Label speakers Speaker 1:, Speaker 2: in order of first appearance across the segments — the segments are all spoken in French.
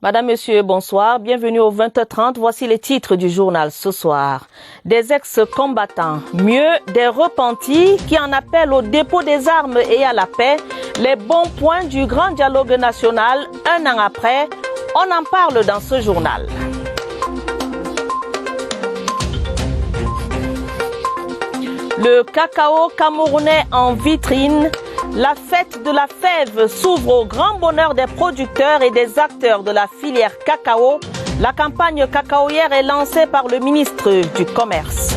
Speaker 1: Madame, Monsieur, bonsoir. Bienvenue au 20h30. Voici les titres du journal ce soir. Des ex-combattants, mieux des repentis qui en appellent au dépôt des armes et à la paix. Les bons points du grand dialogue national, un an après. On en parle dans ce journal. Le cacao camerounais en vitrine. La fête de la fève s'ouvre au grand bonheur des producteurs et des acteurs de la filière cacao. La campagne cacaoyère est lancée par le ministre du Commerce.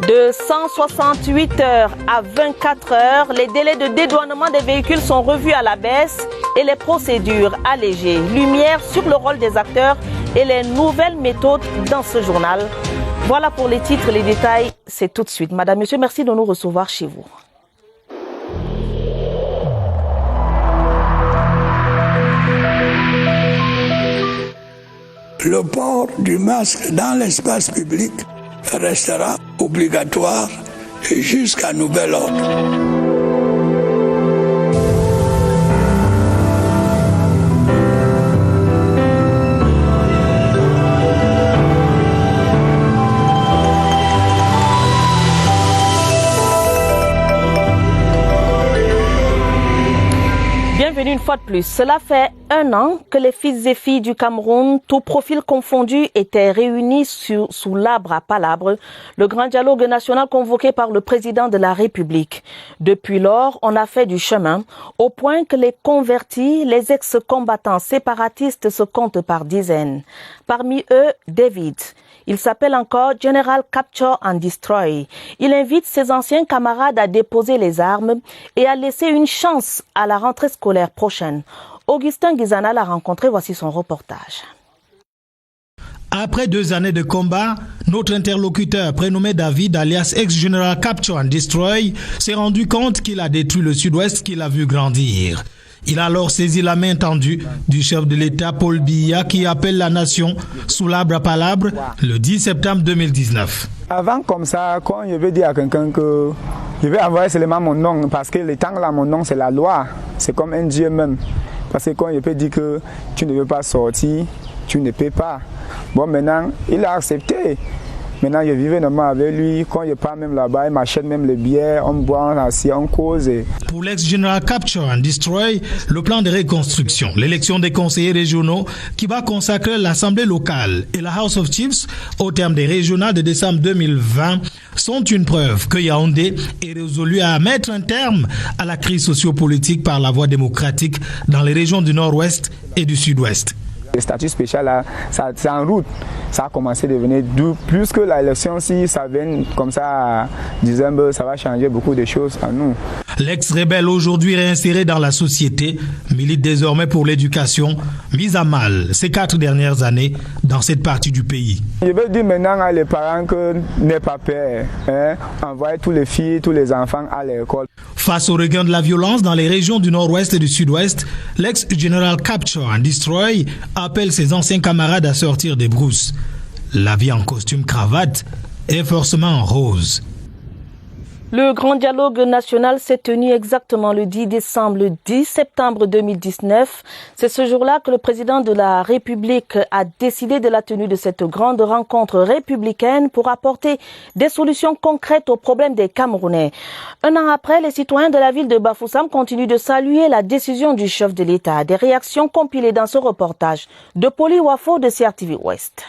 Speaker 1: De 168 heures à 24 heures, les délais de dédouanement des véhicules sont revus à la baisse et les procédures allégées. Lumière sur le rôle des acteurs et les nouvelles méthodes dans ce journal. Voilà pour les titres, les détails, c'est tout de suite. Madame, Monsieur, merci de nous recevoir chez vous.
Speaker 2: Le port du masque dans l'espace public restera obligatoire jusqu'à nouvel ordre.
Speaker 1: Bienvenue une fois de plus. Cela fait un an que les fils et filles du Cameroun, tout profil confondu, étaient réunis sous l'arbre à palabres, le grand dialogue national convoqué par le président de la République. Depuis lors, on a fait du chemin, au point que les convertis, les ex-combattants séparatistes se comptent par dizaines. Parmi eux, David. Il s'appelle encore General Capture and Destroy. Il invite ses anciens camarades à déposer les armes et à laisser une chance à la rentrée scolaire prochaine. Augustin Guizana l'a rencontré, voici son reportage.
Speaker 3: Après 2 années de combat, notre interlocuteur prénommé David, alias ex-General Capture and Destroy, s'est rendu compte qu'il a détruit le sud-ouest qu'il a vu grandir. Il a alors saisi la main tendue du chef de l'État Paul Biya qui appelle la nation sous l'arbre à palabres le 10 septembre 2019.
Speaker 4: Avant comme ça, quand je veux dire à quelqu'un que je vais envoyer seulement mon nom parce que le temps là, mon nom c'est la loi, c'est comme un Dieu même. Parce que quand je peux dire que tu ne veux pas sortir, tu ne peux pas. Bon maintenant, il a accepté. Maintenant, je vivais normalement avec lui. Quand je pars même là-bas, il m'achète même le bière, on boit, on assied, on cause.
Speaker 3: Pour l'ex-général Capture and Destroy, le plan de reconstruction, l'élection des conseillers régionaux qui va consacrer l'Assemblée locale et la House of Chiefs au terme des régionales de décembre 2020 sont une preuve que Yaoundé est résolu à mettre un terme à la crise sociopolitique par la voie démocratique dans les régions du nord-ouest et du sud-ouest.
Speaker 4: Le statut spécial, là, c'est en route. Ça a commencé à devenir doux. Plus que l'élection, si ça vient comme ça, disons, ça va changer beaucoup de choses à nous.
Speaker 3: L'ex-rebelle, aujourd'hui réinséré dans la société, milite désormais pour l'éducation, mise à mal ces 4 dernières années dans cette partie du pays.
Speaker 4: Je veux dire maintenant à les parents que n'aient pas peur. Envoyez tous les filles, tous les enfants à l'école.
Speaker 3: Face au regain de la violence dans les régions du nord-ouest et du sud-ouest, l'ex-général Capture and Destroy appelle ses anciens camarades à sortir des brousses. La vie en costume cravate est forcément en rose.
Speaker 1: Le grand dialogue national s'est tenu exactement le 10 décembre, le 10 septembre 2019. C'est ce jour-là que le président de la République a décidé de la tenue de cette grande rencontre républicaine pour apporter des solutions concrètes aux problèmes des Camerounais. Un an après, les citoyens de la ville de Bafoussam continuent de saluer la décision du chef de l'État. Des réactions compilées dans ce reportage de Poli Wafo de CRTV Ouest.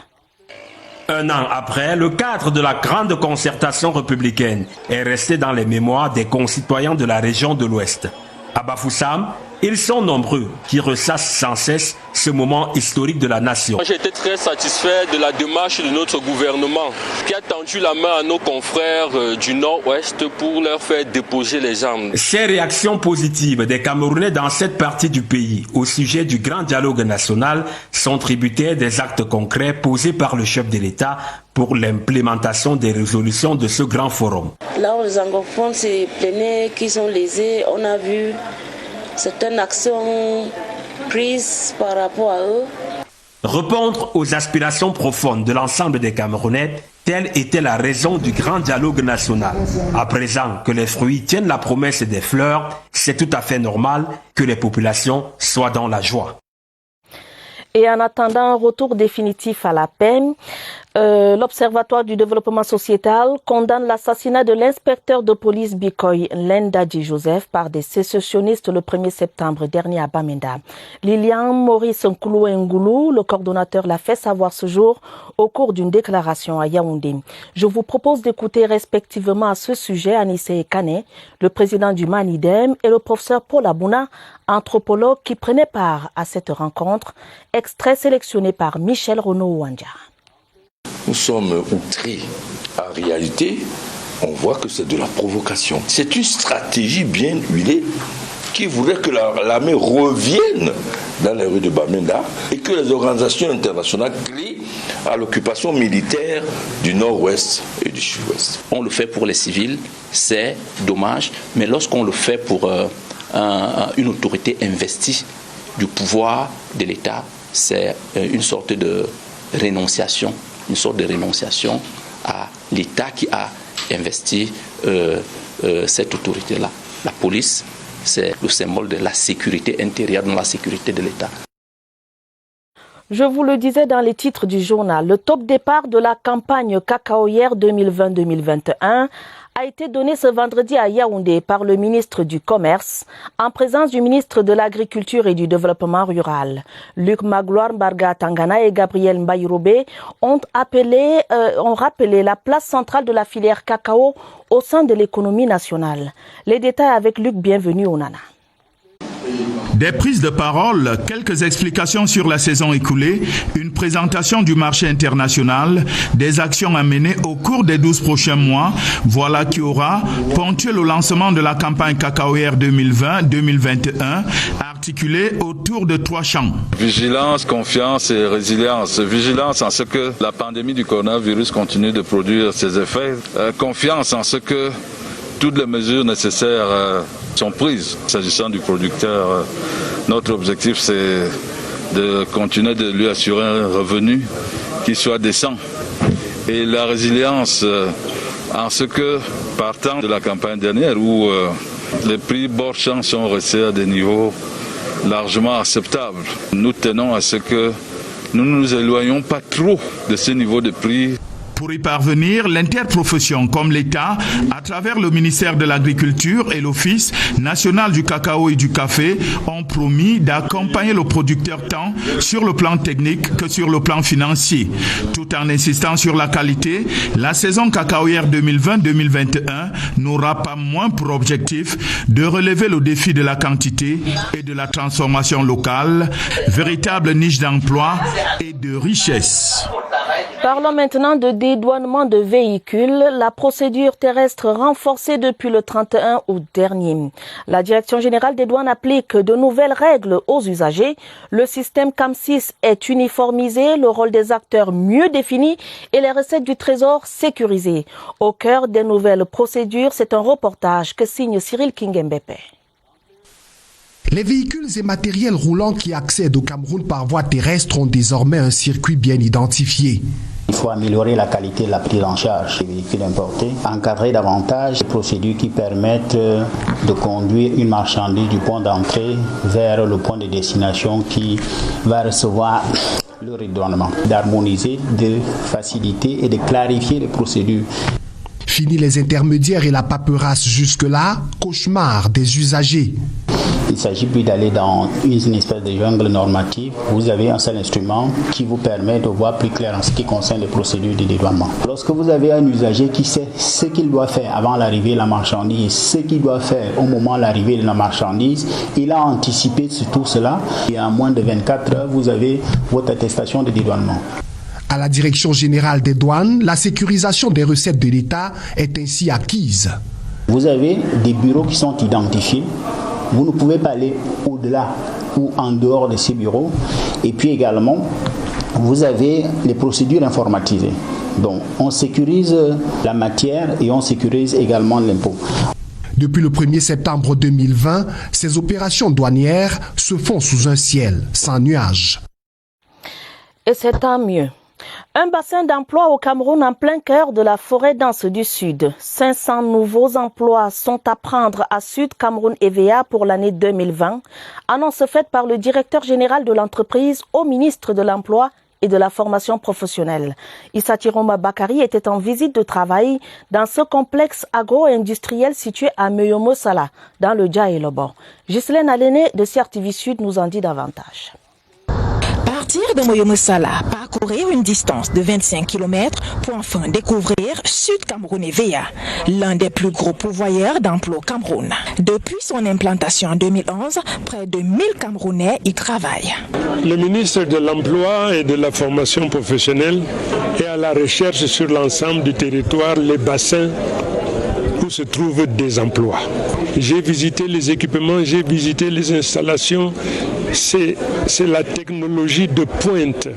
Speaker 5: Un an après, le cadre de la grande concertation républicaine est resté dans les mémoires des concitoyens de la région de l'Ouest. À Bafoussam, ils sont nombreux qui ressassent sans cesse ce moment historique de la nation.
Speaker 6: J'ai été très satisfait de la démarche de notre gouvernement qui a tendu la main à nos confrères du Nord-Ouest pour leur faire déposer les armes.
Speaker 5: Ces réactions positives des Camerounais dans cette partie du pays au sujet du grand dialogue national sont tributaires des actes concrets posés par le chef de l'État pour l'implémentation des résolutions de ce grand forum.
Speaker 7: Là où les anglophones se plaignaient qu'ils sont lésés, on a vu certaines actions prises par rapport à eux.
Speaker 5: Répondre aux aspirations profondes de l'ensemble des Camerounais Telle était la raison du grand dialogue national. À présent que les fruits tiennent la promesse des fleurs, c'est tout à fait normal que les populations soient dans la joie.
Speaker 1: Et en attendant un retour définitif à la paix, l'Observatoire du développement sociétal condamne l'assassinat de l'inspecteur de police Bikoy Lendadji Joseph par des sécessionnistes le 1er septembre dernier à Bamenda. Lilian Maurice Nkulu, le coordonnateur, l'a fait savoir ce jour au cours d'une déclaration à Yaoundé. Je vous propose d'écouter respectivement à ce sujet Anissé Kane, le président du Manidem, et le professeur Paul Abouna, anthropologue qui prenait part à cette rencontre, extrait sélectionné par Michel Renaud-Ouandja.
Speaker 8: Nous sommes outrés. En réalité, on voit que c'est de la provocation. C'est une stratégie bien huilée qui voudrait que l'armée revienne dans les rues de Bamenda et que les organisations internationales crient à l'occupation militaire du nord-ouest et du sud-ouest.
Speaker 9: On le fait pour les civils, c'est dommage, mais lorsqu'on le fait pour une autorité investie du pouvoir de l'État, c'est une sorte de rénonciation à l'État qui a investi cette autorité-là. La police, c'est le symbole de la sécurité intérieure, de la sécurité de l'État.
Speaker 1: Je vous le disais dans les titres du journal, le top départ de la campagne cacaoyère 2020-2021 a été donné ce vendredi à Yaoundé par le ministre du Commerce, en présence du ministre de l'Agriculture et du Développement rural. Luc Magloire Barga Tangana et Gabriel Mbayirobe ont rappelé la place centrale de la filière cacao au sein de l'économie nationale. Les détails avec Luc, bienvenue au Nana.
Speaker 10: Des prises de parole, quelques explications sur la saison écoulée, une présentation du marché international, des actions à mener au cours des 12 prochains mois. Voilà qui aura ponctué le lancement de la campagne cacaoyère 2020-2021, articulée autour de 3 champs.
Speaker 11: Vigilance, confiance et résilience. Vigilance en ce que la pandémie du coronavirus continue de produire ses effets. Confiance en ce que toutes les mesures nécessaires sont prises. S'agissant du producteur, notre objectif c'est de continuer de lui assurer un revenu qui soit décent. Et la résilience en ce que, partant de la campagne dernière où les prix bord champ sont restés à des niveaux largement acceptables, nous tenons à ce que nous ne nous éloignons pas trop de ce niveau de prix.
Speaker 10: Pour y parvenir, l'interprofession comme l'État, à travers le ministère de l'Agriculture et l'Office national du cacao et du café, ont promis d'accompagner le producteur tant sur le plan technique que sur le plan financier. Tout en insistant sur la qualité, la saison cacaoyère 2020-2021 n'aura pas moins pour objectif de relever le défi de la quantité et de la transformation locale, véritable niche d'emploi et de richesse.
Speaker 1: Parlons maintenant de dédouanement de véhicules, la procédure terrestre renforcée depuis le 31 août dernier. La Direction générale des douanes applique de nouvelles règles aux usagers. Le système CAM6 est uniformisé, le rôle des acteurs mieux défini et les recettes du Trésor sécurisées. Au cœur des nouvelles procédures, c'est un reportage que signe Cyril Kingembepe.
Speaker 12: Les véhicules et matériels roulants qui accèdent au Cameroun par voie terrestre ont désormais un circuit bien identifié.
Speaker 13: Il faut améliorer la qualité de la prise en charge des véhicules importés, encadrer davantage les procédures qui permettent de conduire une marchandise du point d'entrée vers le point de destination qui va recevoir le redouanement, d'harmoniser, de faciliter et de clarifier les procédures.
Speaker 12: Fini les intermédiaires et la paperasse jusque-là, cauchemar des usagers.
Speaker 13: Il ne s'agit plus d'aller dans une espèce de jungle normative. Vous avez un seul instrument qui vous permet de voir plus clair en ce qui concerne les procédures de dédouanement. Lorsque vous avez un usager qui sait ce qu'il doit faire avant l'arrivée de la marchandise, ce qu'il doit faire au moment de l'arrivée de la marchandise, il a anticipé sur tout cela. Et en moins de 24 heures, vous avez votre attestation de dédouanement.
Speaker 12: À la Direction générale des douanes, la sécurisation des recettes de l'État est ainsi acquise.
Speaker 13: Vous avez des bureaux qui sont identifiés. Vous ne pouvez pas aller au-delà ou en dehors de ces bureaux. Et puis également, vous avez les procédures informatisées. Donc, on sécurise la matière et on sécurise également l'impôt.
Speaker 12: Depuis le 1er septembre 2020, ces opérations douanières se font sous un ciel sans nuages.
Speaker 1: Et c'est tant mieux. Un bassin d'emploi au Cameroun en plein cœur de la forêt dense du Sud. 500 nouveaux emplois sont à prendre à Sud Cameroun EVA pour l'année 2020. Annonce faite par le directeur général de l'entreprise au ministre de l'Emploi et de la formation professionnelle. Issa Tiroma Bakari était en visite de travail dans ce complexe agro-industriel situé à Meyomosala, dans le Dja-et-Lobo. Ghislaine Aléné de CRTV Sud nous en dit davantage.
Speaker 14: Partir de Meyomosala, parcourir une distance de 25 km pour enfin découvrir Sud Cameroun EVA, l'un des plus gros pourvoyeurs d'emplois au Cameroun. Depuis son implantation en 2011, près de 1000 Camerounais y travaillent.
Speaker 15: Le ministre de l'Emploi et de la formation professionnelle est à la recherche sur l'ensemble du territoire, les bassins où se trouvent des emplois. J'ai visité les équipements, j'ai visité les installations. C'est la technologie de pointe.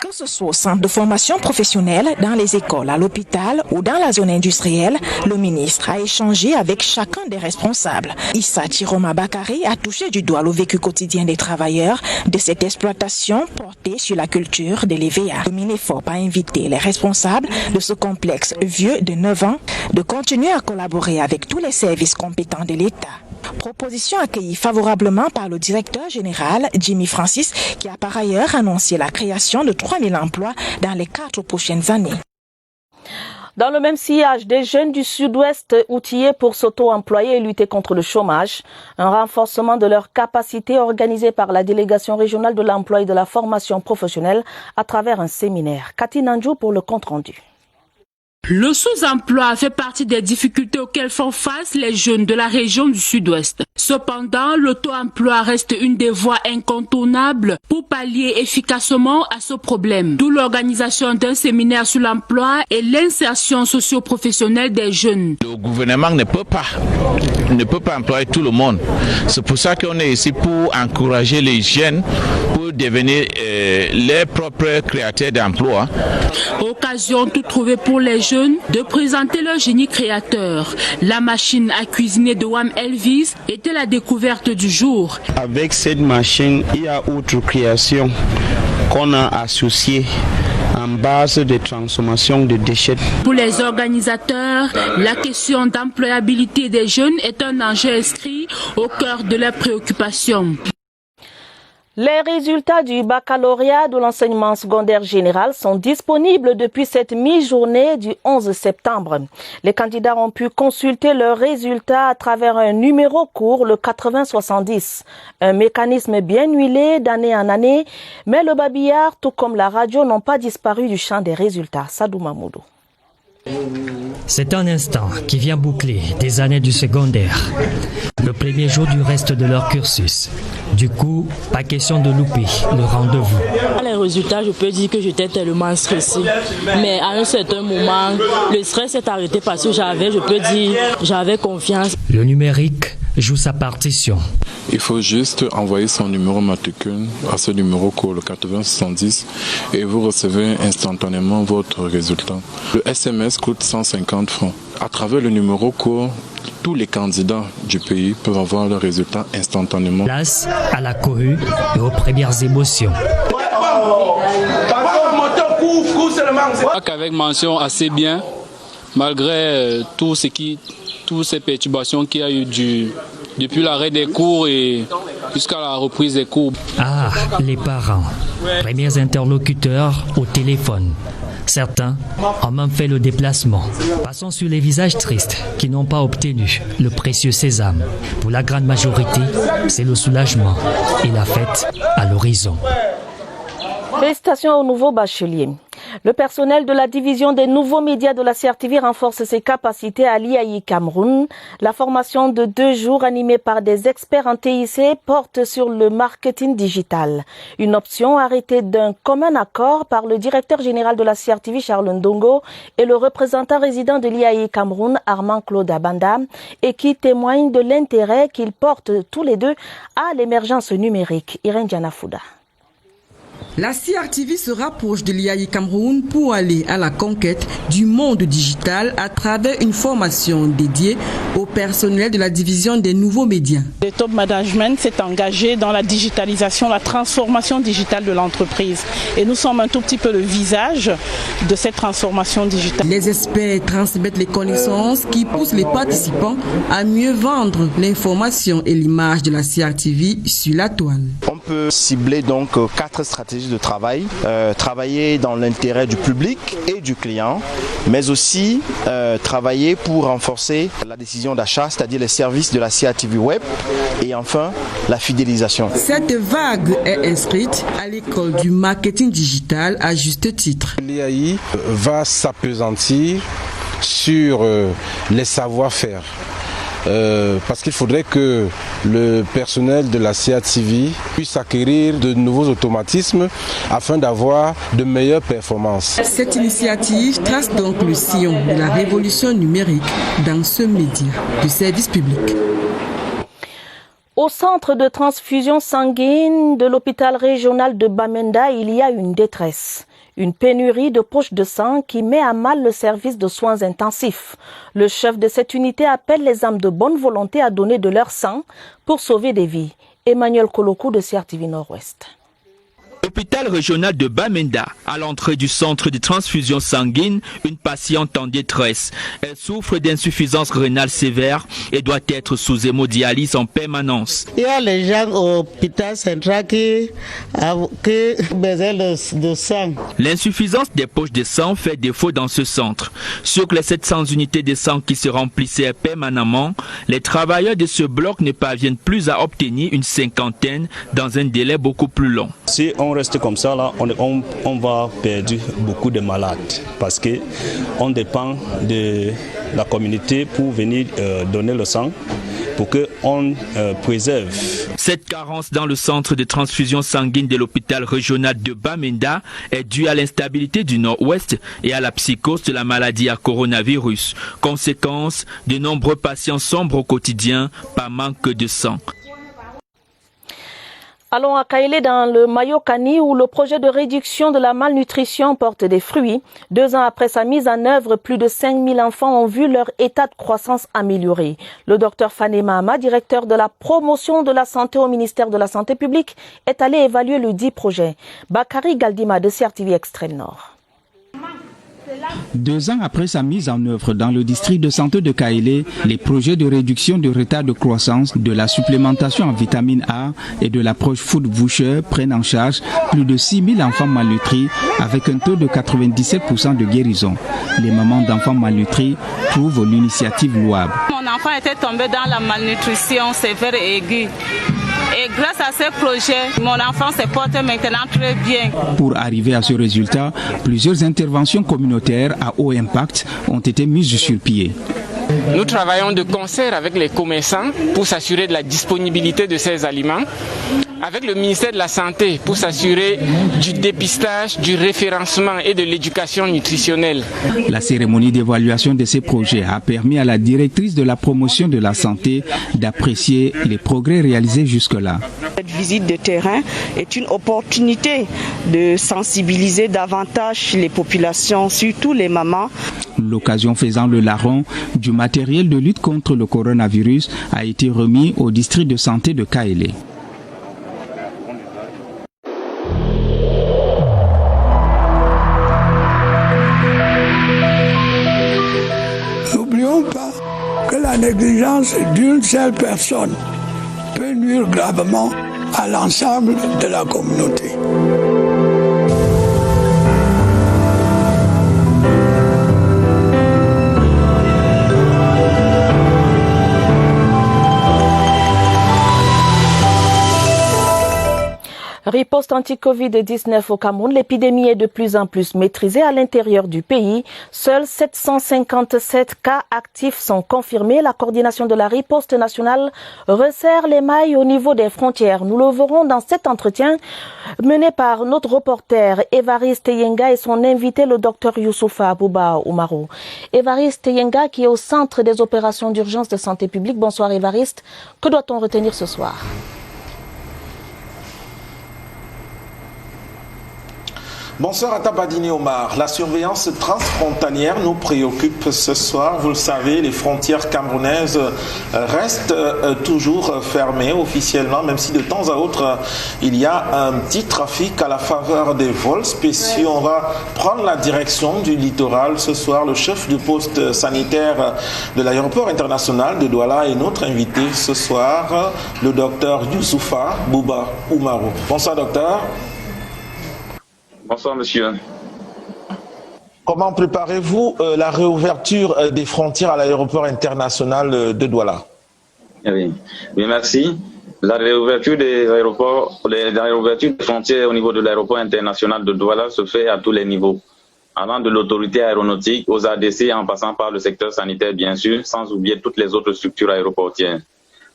Speaker 14: Que ce soit au centre de formation professionnelle, dans les écoles, à l'hôpital ou dans la zone industrielle, le ministre a échangé avec chacun des responsables. Issa Tiroma Bakari a touché du doigt le vécu quotidien des travailleurs de cette exploitation portée sur la culture de l'EVA. Le Minefop a invité les responsables de ce complexe vieux de 9 ans de continuer à collaborer avec tous les services compétents de l'État. Proposition accueillie favorablement par le directeur général Jimmy Francis, qui a par ailleurs annoncé la création de 3000 emplois dans les 4 prochaines années.
Speaker 1: Dans le même sillage, des jeunes du Sud-Ouest outillés pour s'auto-employer et lutter contre le chômage, un renforcement de leurs capacités organisé par la délégation régionale de l'emploi et de la formation professionnelle à travers un séminaire. Cathy Nanjou pour le compte-rendu.
Speaker 16: Le sous-emploi fait partie des difficultés auxquelles font face les jeunes de la région du Sud-Ouest. Cependant, l'auto-emploi reste une des voies incontournables pour pallier efficacement à ce problème. D'où l'organisation d'un séminaire sur l'emploi et l'insertion socio-professionnelle des jeunes.
Speaker 17: Le gouvernement ne peut pas employer tout le monde. C'est pour ça qu'on est ici pour encourager les jeunes pour devenir les propres créateurs d'emplois.
Speaker 16: Occasion tout trouvée pour les jeunes de présenter leur génie créateur. La machine à cuisiner de Wam Elvis était la découverte du jour.
Speaker 18: Avec cette machine, il y a autre création qu'on a associée en base de transformation de déchets.
Speaker 16: Pour les organisateurs, la question d'employabilité des jeunes est un enjeu inscrit au cœur de leurs préoccupations.
Speaker 1: Les résultats du baccalauréat de l'enseignement secondaire général sont disponibles depuis cette mi-journée du 11 septembre. Les candidats ont pu consulter leurs résultats à travers un numéro court, le 8070. Un mécanisme bien huilé d'année en année, mais le babillard, tout comme la radio, n'ont pas disparu du champ des résultats. Sadou Mamoudou.
Speaker 19: C'est un instant qui vient boucler des années du secondaire. Le premier jour du reste de leur cursus. Du coup, pas question de louper le rendez-vous.
Speaker 20: Les résultats, je peux dire que j'étais tellement stressée. Mais à un certain moment, le stress s'est arrêté parce que j'avais confiance.
Speaker 19: Le numérique joue sa partition.
Speaker 21: Il faut juste envoyer son numéro matricule à ce numéro court, le 8070, et vous recevez instantanément votre résultat. Le SMS coûte 150 francs. À travers le numéro court, tous les candidats du pays peuvent avoir le résultat instantanément.
Speaker 19: Place à la cohue et aux premières émotions.
Speaker 22: Avec mention assez bien, malgré toutes ces perturbations qu'il y a eu depuis l'arrêt des cours et jusqu'à la reprise des cours.
Speaker 19: Ah, les parents, premiers interlocuteurs au téléphone. Certains ont même fait le déplacement. Passons sur les visages tristes qui n'ont pas obtenu le précieux sésame. Pour la grande majorité, c'est le soulagement et la fête à l'horizon.
Speaker 1: Félicitations aux nouveaux bacheliers. Le personnel de la division des nouveaux médias de la CRTV renforce ses capacités à l'IAI Cameroun. La formation de 2 jours animée par des experts en TIC porte sur le marketing digital. Une option arrêtée d'un commun accord par le directeur général de la CRTV, Charles Ndongo, et le représentant résident de l'IAI Cameroun, Armand Claude Abanda, et qui témoigne de l'intérêt qu'ils portent tous les deux à l'émergence numérique. Irène Dianafouda.
Speaker 2: La CRTV se rapproche de l'IAI Cameroun pour aller à la conquête du monde digital à travers une formation dédiée au personnel de la division des nouveaux médias.
Speaker 4: Le top management s'est engagé dans la digitalisation, la transformation digitale de l'entreprise. Et nous sommes un tout petit peu le visage de cette transformation digitale.
Speaker 2: Les experts transmettent les connaissances qui poussent les participants à mieux vendre l'information et l'image de la CRTV sur la toile.
Speaker 23: On peut cibler donc 4 stratégies de travail, travailler dans l'intérêt du public et du client, mais aussi travailler pour renforcer la décision d'achat, c'est-à-dire les services de la CRTV Web, et enfin la fidélisation.
Speaker 2: Cette vague est inscrite à l'école du marketing digital à juste titre.
Speaker 24: L'IAI va s'appesantir sur les savoir-faire. Parce qu'il faudrait que le personnel de la CRTV puisse acquérir de nouveaux automatismes afin d'avoir de meilleures performances.
Speaker 2: Cette initiative trace donc le sillon de la révolution numérique dans ce média de service public.
Speaker 1: Au centre de transfusion sanguine de l'hôpital régional de Bamenda, il y a une détresse. Une pénurie de poches de sang qui met à mal le service de soins intensifs. Le chef de cette unité appelle les âmes de bonne volonté à donner de leur sang pour sauver des vies. Emmanuel Kolokou de CRTV Nord-Ouest.
Speaker 25: Hôpital régional de Bamenda, à l'entrée du centre de transfusion sanguine, une patiente en détresse. Elle souffre d'insuffisance rénale sévère et doit être sous hémodialyse en permanence.
Speaker 26: Il y a les gens au hôpital central qui ont besoin de sang.
Speaker 25: L'insuffisance des poches de sang fait défaut dans ce centre. Sur les 700 unités de sang qui se remplissaient permanemment, les travailleurs de ce bloc ne parviennent plus à obtenir une cinquantaine dans un délai beaucoup plus long.
Speaker 27: Si on reste comme ça, là, on va perdre beaucoup de malades parce qu'on dépend de la communauté pour venir donner le sang pour qu'on préserve.
Speaker 25: Cette carence dans le centre de transfusion sanguine de l'hôpital régional de Bamenda est due à l'instabilité du Nord-Ouest et à la psychose de la maladie à coronavirus. Conséquence, de nombreux patients sombrent au quotidien par manque de sang.
Speaker 1: Allons à Kaélé dans le Mayokani où le projet de réduction de la malnutrition porte des fruits. 2 ans après sa mise en œuvre, plus de 5000 enfants ont vu leur état de croissance amélioré. Le docteur Fane Mahama, directeur de la promotion de la santé au ministère de la Santé publique, est allé évaluer le dit projet. Bakari Galdima de CRTV Extrême Nord.
Speaker 28: 2 ans après sa mise en œuvre dans le district de santé de Kaélé, les projets de réduction de retard de croissance, de la supplémentation en vitamine A et de l'approche Food Voucher prennent en charge plus de 6000 enfants malnutris avec un taux de 97% de guérison. Les mamans d'enfants malnutris trouvent l'initiative louable.
Speaker 4: Mon enfant était tombé dans la malnutrition sévère et aiguë. Et grâce à ce projet, mon enfant se porte maintenant très bien.
Speaker 28: Pour arriver à ce résultat, plusieurs interventions communautaires à haut impact ont été mises sur pied.
Speaker 29: Nous travaillons de concert avec les commerçants pour s'assurer de la disponibilité de ces aliments, avec le ministère de la Santé pour s'assurer du dépistage, du référencement et de l'éducation nutritionnelle.
Speaker 28: La cérémonie d'évaluation de ces projets a permis à la directrice de la promotion de la santé d'apprécier les progrès réalisés jusque-là.
Speaker 30: Cette visite de terrain est une opportunité de sensibiliser davantage les populations, surtout les mamans.
Speaker 28: L'occasion faisant le larron, du matériel de lutte contre le coronavirus a été remis au district de santé de Kaélé.
Speaker 31: N'oublions pas que la négligence d'une seule personne peut nuire gravement à l'ensemble de la communauté.
Speaker 1: Riposte anti-Covid-19 au Cameroun, l'épidémie est de plus en plus maîtrisée à l'intérieur du pays. Seuls 757 cas actifs sont confirmés. La coordination de la riposte nationale resserre les mailles au niveau des frontières. Nous le verrons dans cet entretien mené par notre reporter Évariste Yenga et son invité le docteur Youssoufa Abouba Oumarou. Évariste Yenga qui est au centre des opérations d'urgence de santé publique. Bonsoir Évariste. Que doit-on retenir ce soir ?
Speaker 3: Bonsoir à Tabadini Omar. La surveillance transfrontalière nous préoccupe ce soir. Vous le savez, les frontières camerounaises restent toujours fermées officiellement, même si de temps à autre, il y a un petit trafic à la faveur des vols spéciaux. On va prendre la direction du littoral ce soir. Le chef du poste sanitaire de l'aéroport international de Douala est notre invité ce soir, le docteur Youssoufa Bouba Oumarou. Bonsoir docteur.
Speaker 5: Bonsoir monsieur.
Speaker 3: Comment préparez-vous la réouverture des frontières à l'aéroport international de Douala?
Speaker 5: Oui, merci. La réouverture des aéroports, la réouverture des frontières au niveau de l'aéroport international de Douala se fait à tous les niveaux, allant de l'autorité aéronautique aux ADC en passant par le secteur sanitaire bien sûr, sans oublier toutes les autres structures aéroportières.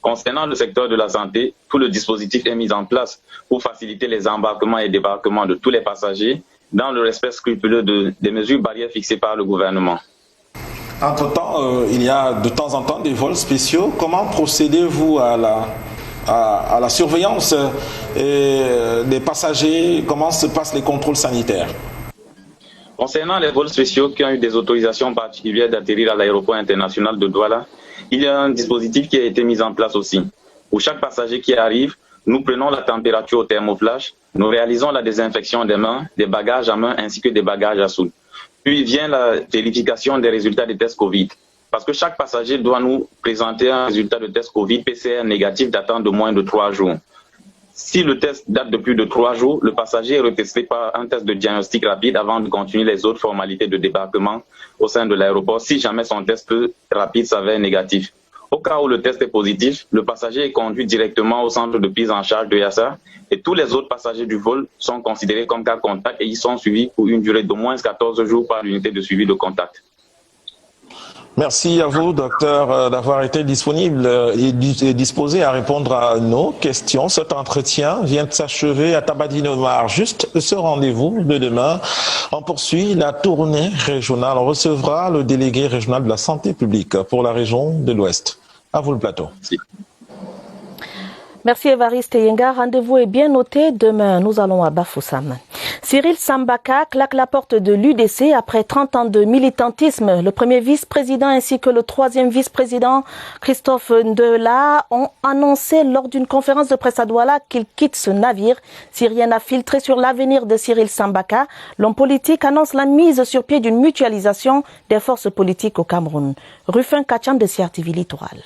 Speaker 5: Concernant le secteur de la santé, tout le dispositif est mis en place pour faciliter les embarquements et débarquements de tous les passagers dans le respect scrupuleux des mesures barrières fixées par le gouvernement.
Speaker 3: Entre-temps, il y a de temps en temps des vols spéciaux. Comment procédez-vous à la surveillance des passagers? Comment se passent les contrôles sanitaires?
Speaker 5: Concernant les vols spéciaux qui ont eu des autorisations particulières d'atterrir à l'aéroport international de Douala, il y a un dispositif qui a été mis en place aussi. Pour chaque passager qui arrive, nous prenons la température au thermoflash, nous réalisons la désinfection des mains, des bagages à main ainsi que des bagages à sous. Puis vient la vérification des résultats des tests Covid. Parce que chaque passager doit nous présenter un résultat de test Covid PCR négatif datant de moins de 3 jours. Si le test date de plus de 3 jours, le passager est retesté par un test de diagnostic rapide avant de continuer les autres formalités de débarquement au sein de l'aéroport si jamais son test rapide s'avère négatif. Au cas où le test est positif, le passager est conduit directement au centre de prise en charge de Yassa et tous les autres passagers du vol sont considérés comme cas contact et ils sont suivis pour une durée d'au moins 14 jours par l'unité de suivi de contact.
Speaker 3: Merci à vous, docteur, d'avoir été disponible et disposé à répondre à nos questions. Cet entretien vient de s'achever à Tabadini Omar. Juste ce rendez-vous de demain, on poursuit la tournée régionale. On recevra le délégué régional de la santé publique pour la région de l'Ouest. À vous le plateau.
Speaker 5: Merci.
Speaker 1: Merci Évariste Yenga. Rendez-vous est bien noté. Demain, nous allons à Bafoussam. Cyril Sambaka claque la porte de l'UDC après 30 ans de militantisme. Le premier vice-président ainsi que le troisième vice-président Christophe Ndela ont annoncé lors d'une conférence de presse à Douala qu'ils quittent ce navire. Si rien n'a filtré sur l'avenir de Cyril Sambaka, l'homme politique annonce la mise sur pied d'une mutualisation des forces politiques au Cameroun. Rufin Kacham de CRTV Littoral.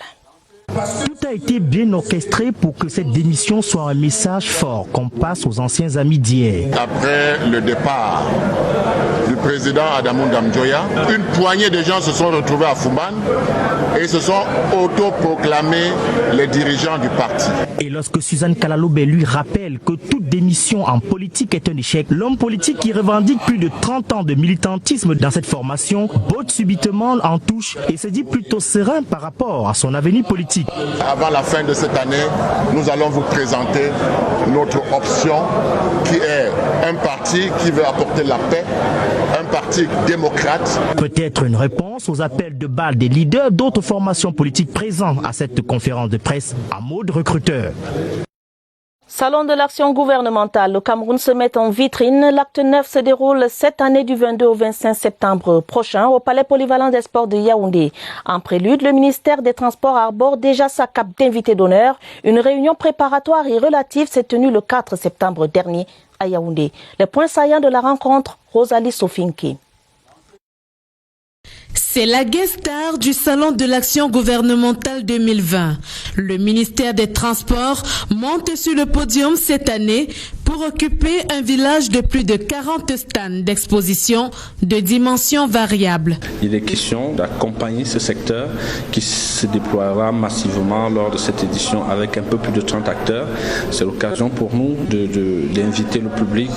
Speaker 6: Tout a été bien orchestré pour que cette démission soit un message fort qu'on passe aux anciens amis d'hier.
Speaker 7: Après le départ du président Adamou Damdjoya, une poignée de gens se sont retrouvés à Fumban et se sont autoproclamés les dirigeants du parti.
Speaker 6: Et lorsque Suzanne Kalalobe lui rappelle que toute démission en politique est un échec, l'homme politique qui revendique plus de 30 ans de militantisme dans cette formation botte subitement en touche et se dit plutôt serein par rapport à son avenir politique.
Speaker 7: Avant la fin de cette année, nous allons vous présenter notre option qui est un parti qui veut apporter la paix, un parti démocrate.
Speaker 6: Peut-être une réponse aux appels de balle des leaders d'autres formations politiques présents à cette conférence de presse en mode recruteur.
Speaker 1: Salon de l'action gouvernementale, le Cameroun se met en vitrine. L'acte 9 se déroule cette année du 22 au 25 septembre prochain au Palais Polyvalent des Sports de Yaoundé. En prélude, le ministère des Transports arbore déjà sa cape d'invité d'honneur. Une réunion préparatoire et relative s'est tenue le 4 septembre dernier à Yaoundé. Les points saillants de la rencontre, Rosalie Sofinki.
Speaker 8: C'est la guest star du Salon de l'action gouvernementale 2020. Le ministère des Transports monte sur le podium cette année pour occuper un village de plus de 40 stands d'exposition de dimensions variables.
Speaker 9: Il est question d'accompagner ce secteur qui se déploiera massivement lors de cette édition avec un peu plus de 30 acteurs. C'est l'occasion pour nous d'inviter le public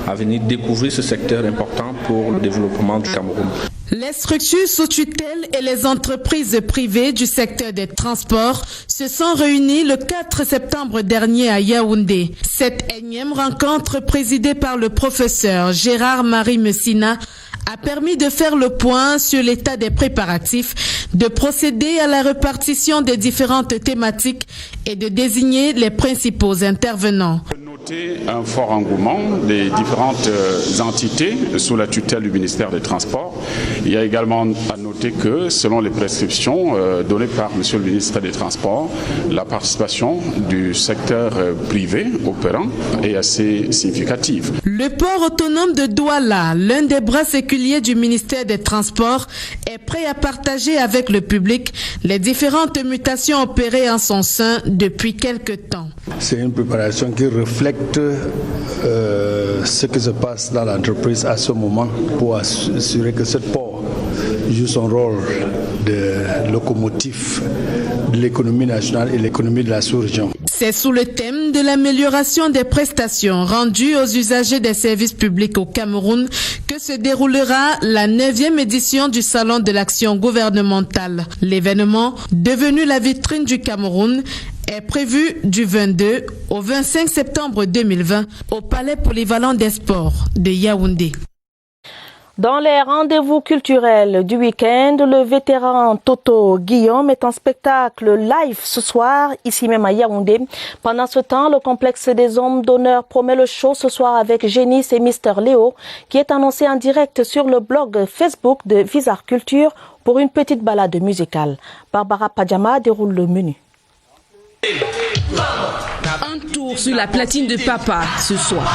Speaker 9: à venir découvrir ce secteur important pour le développement du Cameroun.
Speaker 8: Les structures sous tutelle et les entreprises privées du secteur des transports se sont réunies le 4 septembre dernier à Yaoundé. Cette énième rencontre présidée par le professeur Gérard-Marie Messina a permis de faire le point sur l'état des préparatifs, de procéder à la répartition des différentes thématiques et de désigner les principaux intervenants.
Speaker 10: noté un fort engouement des différentes entités sous la tutelle du ministère des Transports. Il y a également à noter que, selon les prescriptions données par M. le ministre des Transports, la participation du secteur privé opérant est assez significative.
Speaker 8: Le port autonome de Douala, l'un des bras séculiers du ministère des Transports, est prêt à partager avec le public les différentes mutations opérées en son sein depuis quelque temps.
Speaker 11: C'est une préparation qui reflète ce qui se passe dans l'entreprise à ce moment pour assurer que ce port joue son rôle de locomotive de l'économie nationale et l'économie de la sous-région.
Speaker 8: C'est sous le thème de l'amélioration des prestations rendues aux usagers des services publics au Cameroun que se déroulera la 9e édition du Salon de l'action gouvernementale. L'événement, devenu la vitrine du Cameroun, est prévu du 22 au 25 septembre 2020 au Palais polyvalent des sports de Yaoundé.
Speaker 1: Dans les rendez-vous culturels du week-end, le vétéran Toto Guillaume est en spectacle live ce soir, ici même à Yaoundé. Pendant ce temps, le complexe des hommes d'honneur promet le show ce soir avec Génis et Mister Léo, qui est annoncé en direct sur le blog Facebook de Visar Culture pour une petite balade musicale. Barbara Padjama déroule le menu.
Speaker 12: Un tour sur la platine de Papa ce soir.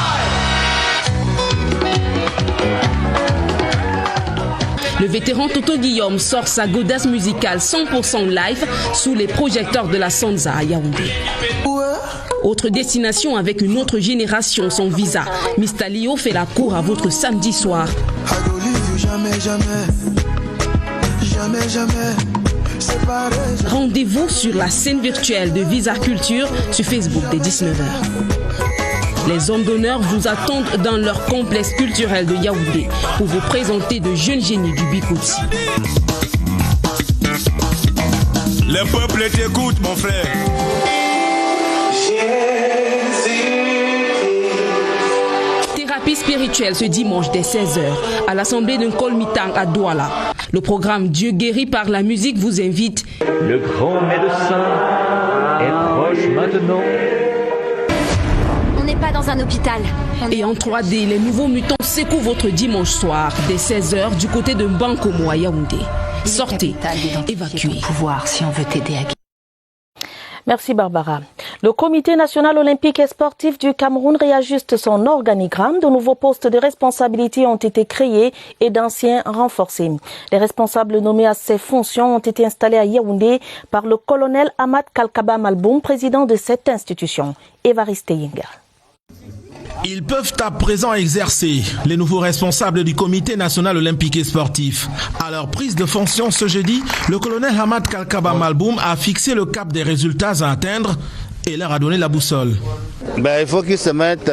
Speaker 12: Le vétéran Toto Guillaume sort sa godasse musicale 100% live sous les projecteurs de la Sanza à Yaoundé. Autre destination avec une autre génération, son visa. Mr. Leo fait la cour à votre samedi soir. Rendez-vous sur la scène virtuelle de Visa Culture sur Facebook dès 19h. Les hommes d'honneur vous attendent dans leur complexe culturel de Yaoundé pour vous présenter de jeunes génies du Bikouti.
Speaker 13: Le peuple t'écoute, mon frère.
Speaker 12: Thérapie spirituelle ce dimanche dès 16h à l'Assemblée d'un Kolmitang à Douala. Le programme Dieu guérit par la musique vous invite.
Speaker 14: Le grand médecin est proche maintenant.
Speaker 15: Pas dans un hôpital.
Speaker 12: Et en 3D, les nouveaux mutants secouent votre dimanche soir dès 16h du côté de Bankomo à Yaoundé. Sortez, évacuez.
Speaker 15: Pouvoir si on veut t'aider à...
Speaker 1: Merci Barbara. Le Comité national olympique et sportif du Cameroun réajuste son organigramme. De nouveaux postes de responsabilité ont été créés et d'anciens renforcés. Les responsables nommés à ces fonctions ont été installés à Yaoundé par le colonel Ahmad Kalkaba Malboum, président de cette institution. Évariste Yinga.
Speaker 16: Ils peuvent à présent exercer, les nouveaux responsables du Comité national olympique et sportif. À leur prise de fonction ce jeudi, le colonel Ahmad Kalkaba Malboum a fixé le cap des résultats à atteindre et leur a donné la boussole.
Speaker 11: Il faut qu'ils se mettent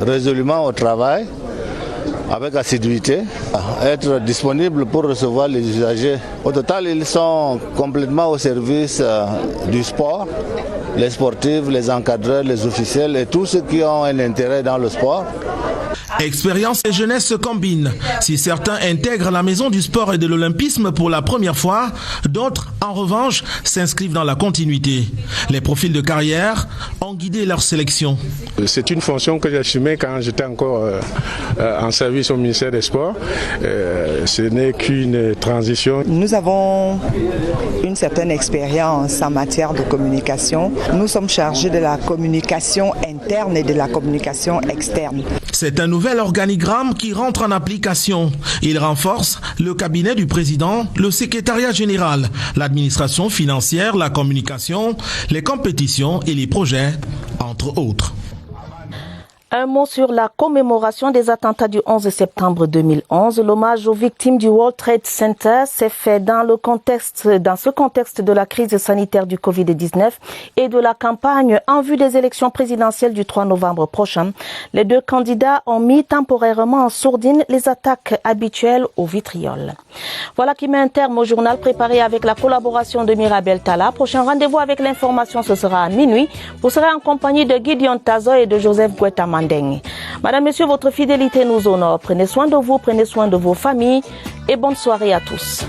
Speaker 11: résolument au travail, avec assiduité, être disponibles pour recevoir les usagers. Au total, ils sont complètement au service du sport. Les sportifs, les encadreurs, les officiels et tous ceux qui ont un intérêt dans le sport.
Speaker 16: Expérience et jeunesse se combinent. Si certains intègrent la maison du sport et de l'olympisme pour la première fois, d'autres, en revanche, s'inscrivent dans la continuité. Les profils de carrière ont guidé leur sélection.
Speaker 17: C'est une fonction que j'assumais quand j'étais encore en service au ministère des Sports. Ce n'est qu'une transition.
Speaker 18: Nous avons une certaine expérience en matière de communication. Nous sommes chargés de la communication interne et de la communication externe.
Speaker 16: C'est un nouvel organigramme qui rentre en application. Il renforce le cabinet du président, le secrétariat général, l'administration financière, la communication, les compétitions et les projets, entre autres.
Speaker 1: Un mot sur la commémoration des attentats du 11 septembre 2011. L'hommage aux victimes du World Trade Center s'est fait dans ce contexte de la crise sanitaire du Covid-19 et de la campagne en vue des élections présidentielles du 3 novembre prochain. Les deux candidats ont mis temporairement en sourdine les attaques habituelles au vitriol. Voilà qui met un terme au journal préparé avec la collaboration de Mirabel Tala. Prochain rendez-vous avec l'information, ce sera à minuit. Vous serez en compagnie de Gideon Tazo et de Joseph Guetta-Mandeng. Madame, Monsieur, votre fidélité nous honore. Prenez soin de vous, prenez soin de vos familles et bonne soirée à tous.